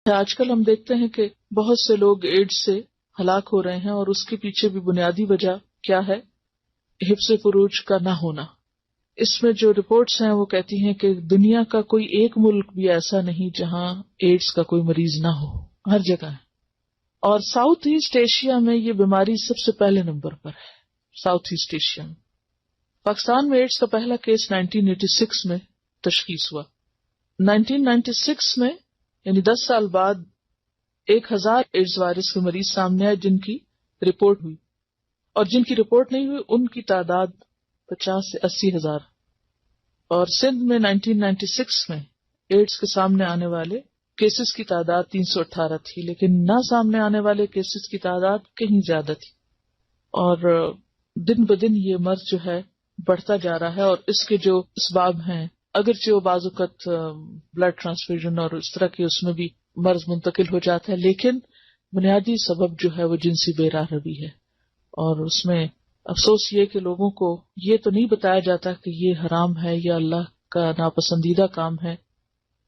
آج کل ہم دیکھتے ہیں کہ بہت سے لوگ ایڈز سے ہلاک ہو رہے ہیں، اور اس کے پیچھے بھی بنیادی وجہ کیا ہے؟ حفظ فروج کا نہ ہونا۔ اس میں جو رپورٹس ہیں وہ کہتی ہیں کہ دنیا کا کوئی ایک ملک بھی ایسا نہیں جہاں ایڈز کا کوئی مریض نہ ہو، ہر جگہ ہے۔ اور ساؤتھ ایسٹ ایشیا میں یہ بیماری سب سے پہلے نمبر پر ہے۔ ساؤتھ ایسٹ ایشیا میں پاکستان میں ایڈز کا پہلا کیس 1986 میں تشخیص ہوا۔ 1996 میں یعنی 10 سال بعد 1000 ایڈز وائرس کے مریض سامنے آئے جن کی رپورٹ ہوئی، اور جن کی رپورٹ نہیں ہوئی ان کی تعداد 50 سے 80 ہزار۔ اور سندھ میں 1996 میں ایڈز کے سامنے آنے والے کیسز کی تعداد 318 تھی، لیکن نہ سامنے آنے والے کیسز کی تعداد کہیں زیادہ تھی، اور دن بدن یہ مرض جو ہے بڑھتا جا رہا ہے۔ اور اس کے جو اسباب ہیں، اگرچہ وہ بعض اوقات بلڈ ٹرانسفیوژن اور اس طرح کی اس میں بھی مرض منتقل ہو جاتا ہے، لیکن بنیادی سبب جو ہے وہ جنسی بے راہ روی ہے۔ اور اس میں افسوس یہ کہ لوگوں کو یہ تو نہیں بتایا جاتا کہ یہ حرام ہے یا اللہ کا ناپسندیدہ کام ہے،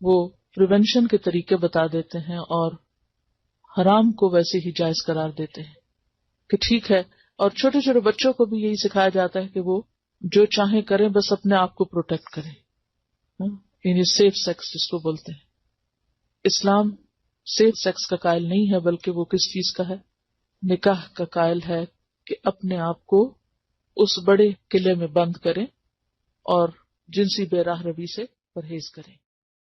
وہ پریونشن کے طریقے بتا دیتے ہیں اور حرام کو ویسے ہی جائز قرار دیتے ہیں کہ ٹھیک ہے۔ اور چھوٹے چھوٹے بچوں کو بھی یہی سکھایا جاتا ہے کہ وہ جو چاہیں کریں، بس اپنے آپ کو پروٹیکٹ کریں، یعنی سیف سیکس جس کو بولتے ہیں۔ اسلام سیف سیکس کا قائل نہیں ہے، بلکہ وہ کس چیز کا ہے؟ نکاح کا قائل ہے کہ اپنے آپ کو اس بڑے قلعے میں بند کریں اور جنسی بے راہ روی سے پرہیز کریں۔